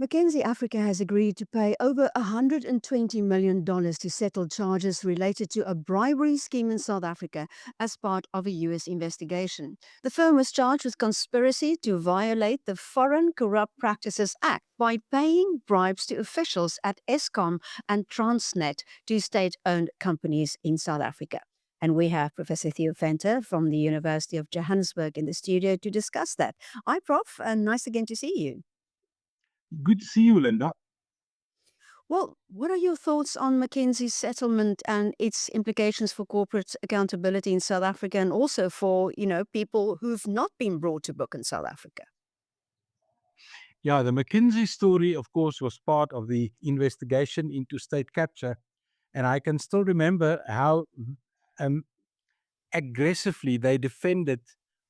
McKinsey Africa has agreed to pay over $120 million to settle charges related to a bribery scheme in South Africa as part of a U.S. investigation. The firm was charged with conspiracy to violate the Foreign Corrupt Practices Act by paying bribes to officials at Eskom and Transnet, two state owned companies in South Africa. And we have Professor Theo Venter from the University of Johannesburg in the studio to discuss that. Hi, Prof, and nice again to see you. Good to see you, Linda. Well, what are your thoughts on McKinsey's settlement and its implications for corporate accountability in South Africa and also for, people who've not been brought to book in South Africa? Yeah, the McKinsey story, of course, was part of the investigation into state capture. And I can still remember how um, aggressively they defended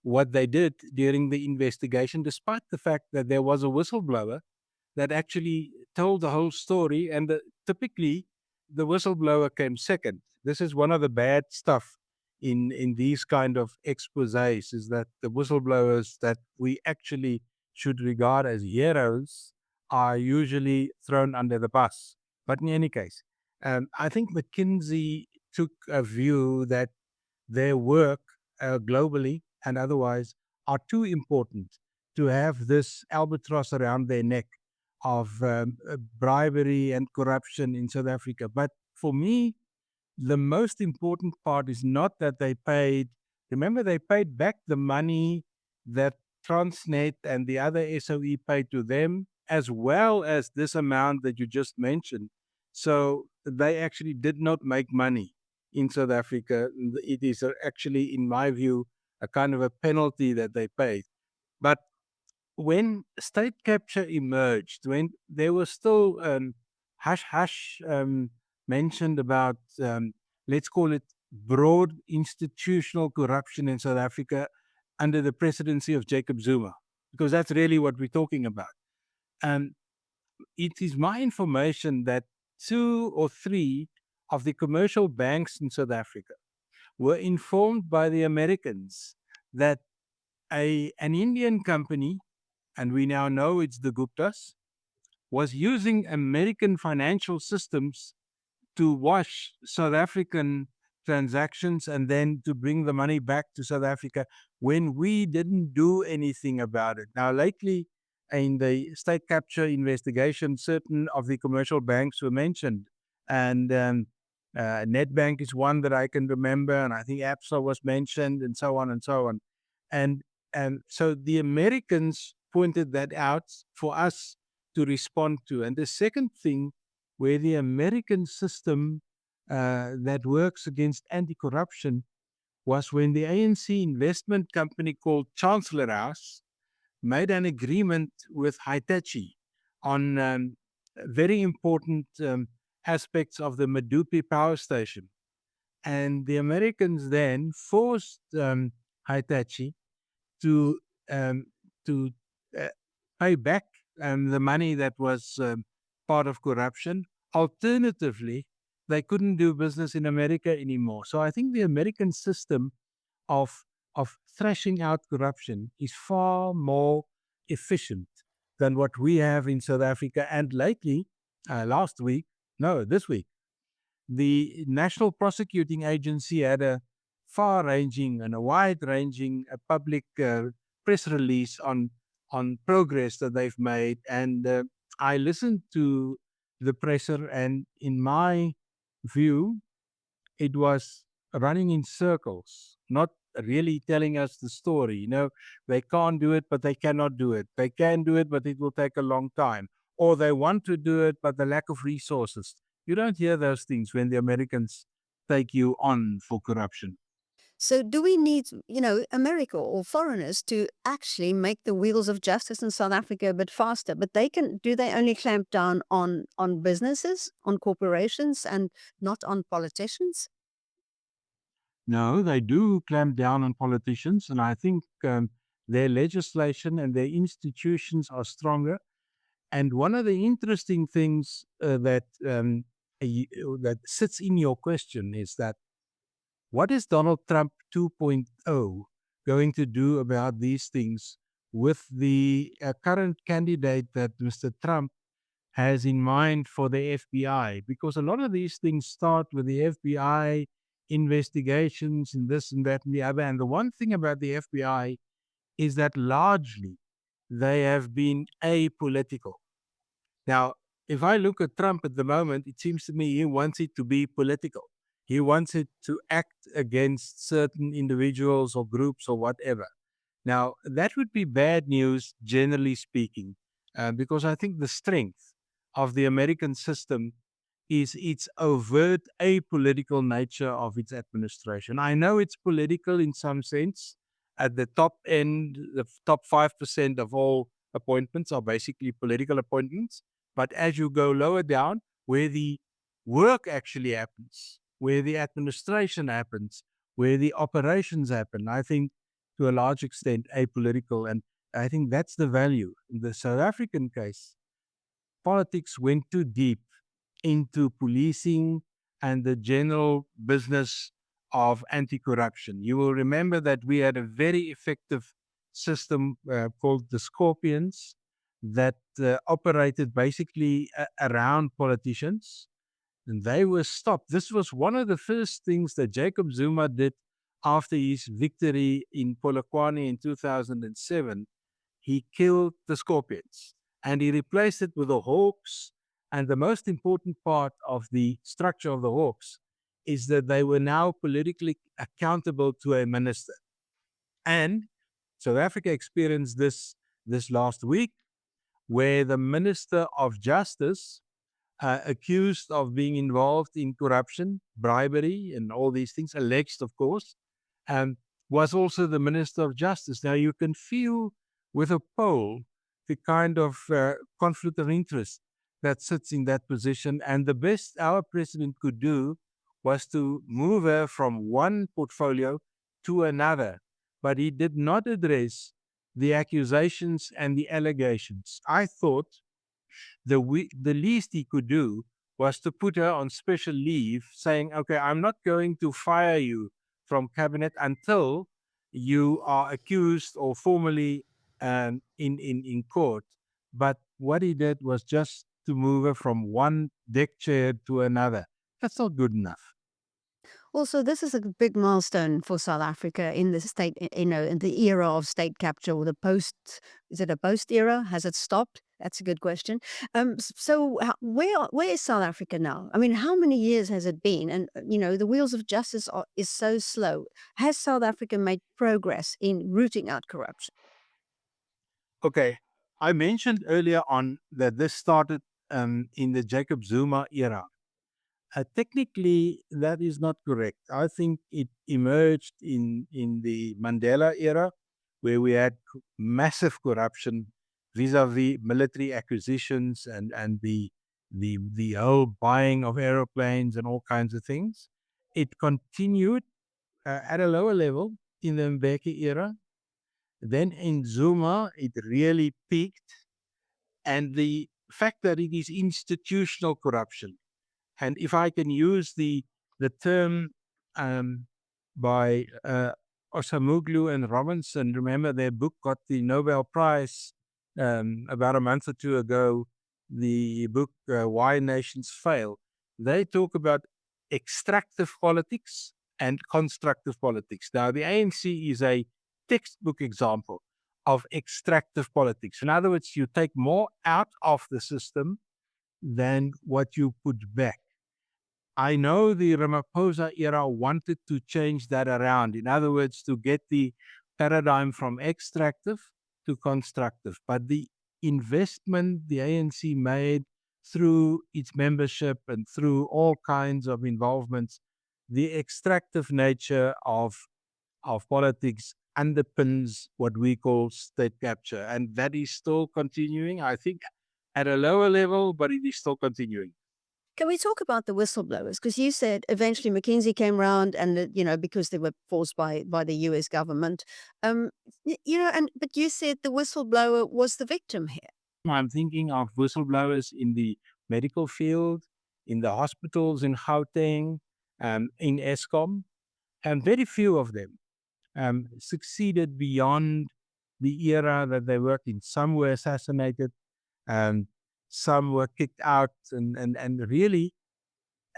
what they did during the investigation, despite the fact that there was a whistleblower that actually told the whole story. And typically, the whistleblower came second. This is one of the bad stuff in these kind of exposés, is that the whistleblowers that we actually should regard as heroes are usually thrown under the bus. But in any case, I think McKinsey took a view that their work globally and otherwise are too important to have this albatross around their neck of bribery and corruption in South Africa. But for me, the most important part is not that they paid, remember, they paid back the money that Transnet and the other SOE paid to them, as well as this amount that you just mentioned. So they actually did not make money in South Africa. It is actually, in my view, a kind of a penalty that they paid. But when state capture emerged, when there was still hush hush mentioned about, let's call it broad institutional corruption in South Africa under the presidency of Jacob Zuma, because that's really what we're talking about. And it is my information that two or three of the commercial banks in South Africa were informed by the Americans that an Indian company, and we now know it's the Guptas, was using American financial systems to wash South African transactions and then to bring the money back to South Africa when we didn't do anything about it. Now, lately in the state capture investigation, certain of the commercial banks were mentioned. And Nedbank is one that I can remember, and I think ABSA was mentioned, and so on and so on. And so the Americans pointed that out for us to respond to. And the second thing, where the American system that works against anti-corruption, was when the ANC investment company called Chancellor House made an agreement with Hitachi on very important aspects of the Medupi power station. And the Americans then forced Hitachi to um, to uh, pay back the money that was part of corruption. Alternatively, they couldn't do business in America anymore. So I think the American system of thrashing out corruption is far more efficient than what we have in South Africa. And lately, last week, no, this week, the National Prosecuting Agency had a far-ranging and a wide-ranging public press release on progress that they've made. And I listened to the presser, and in my view, it was running in circles, not really telling us the story. They can't do it, but they cannot do it. They can do it, but it will take a long time. Or they want to do it, but the lack of resources. You don't hear those things when the Americans take you on for corruption. So, do we need, America or foreigners to actually make the wheels of justice in South Africa a bit faster? But do they only clamp down on businesses, on corporations, and not on politicians? No, they do clamp down on politicians, and I think their legislation and their institutions are stronger. And one of the interesting things that sits in your question is that what is Donald Trump 2.0 going to do about these things with the current candidate that Mr. Trump has in mind for the FBI, because a lot of these things start with the FBI investigations and this and that and the other. And the one thing about the FBI is that largely they have been apolitical. Now, if I look at Trump at the moment, it seems to me he wants it to be political. He wants it to act against certain individuals or groups or whatever. Now, that would be bad news, generally speaking, because I think the strength of the American system is its overt apolitical nature of its administration. I know it's political in some sense. At the top end, the top 5% of all appointments are basically political appointments. But as you go lower down, where the work actually happens, where the administration happens, where the operations happen, I think to a large extent apolitical. And I think that's the value. In the South African case, politics went too deep into policing and the general business of anti corruption. You will remember that we had a very effective system called the Scorpions that operated basically around politicians, and they were stopped. This was one of the first things that Jacob Zuma did after his victory in Polokwane in 2007. He killed the Scorpions and he replaced it with the Hawks. And the most important part of the structure of the Hawks is that they were now politically accountable to a minister. And South Africa experienced this last week, where the Minister of Justice, accused of being involved in corruption, bribery, and all these things, alleged, of course, um, was also the Minister of Justice. Now, you can feel with a poll the kind of conflict of interest that sits in that position. And the best our president could do was to move her from one portfolio to another. But he did not address the accusations and the allegations. I thought the least he could do was to put her on special leave, saying, okay, I'm not going to fire you from cabinet until you are accused or formally in court. But what he did was just to move her from one deck chair to another. That's not good enough. Also, this is a big milestone for South Africa in the state, in the era of state capture or the post. Is it a post era? Has it stopped? That's a good question. Where is South Africa now? I mean, how many years has it been? And the wheels of justice is so slow. Has South Africa made progress in rooting out corruption? Okay. I mentioned earlier on that this started in the Jacob Zuma era. Technically, that is not correct. I think it emerged in the Mandela era, where we had massive corruption vis-a-vis military acquisitions and the whole buying of aeroplanes and all kinds of things. It continued at a lower level in the Mbeki era. Then in Zuma, it really peaked, and the fact that it is institutional corruption, and if I can use the term um, by Osamuglu and Robinson, remember their book got the Nobel Prize about a month or two ago. The book Why Nations Fail. They talk about extractive politics and constructive politics. Now, the ANC is a textbook example of extractive politics. In other words, you take more out of the system than what you put back. I know the Ramaphosa era wanted to change that around. In other words, to get the paradigm from extractive to constructive. But the investment the ANC made through its membership and through all kinds of involvements, the extractive nature of politics underpins what we call state capture. And that is still continuing, I think, at a lower level, but it is still continuing. Can we talk about the whistleblowers? Because you said eventually McKinsey came around, and because they were forced by the U.S. government, but you said the whistleblower was the victim here. I'm thinking of whistleblowers in the medical field, in the hospitals in Gauteng, in Eskom, and very few of them succeeded beyond the era that they worked in. Some were assassinated, um, some were kicked out, and really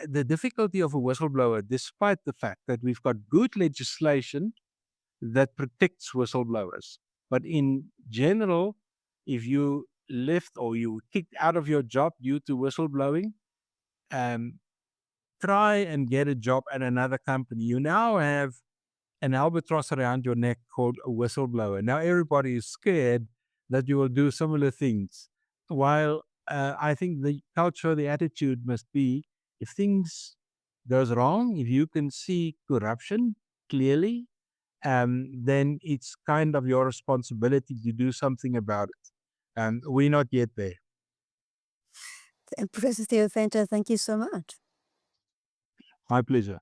the difficulty of a whistleblower, despite the fact that we've got good legislation that protects whistleblowers, but in general, if you left or you kicked out of your job due to whistleblowing, um, try and get a job at another company. You now have an albatross around your neck called a whistleblower. Now everybody is scared that you will do similar things. While I think the culture, the attitude must be, if things goes wrong, if you can see corruption clearly, then it's kind of your responsibility to do something about it. And we're not yet there. Professor Theo Venter, thank you so much. My pleasure.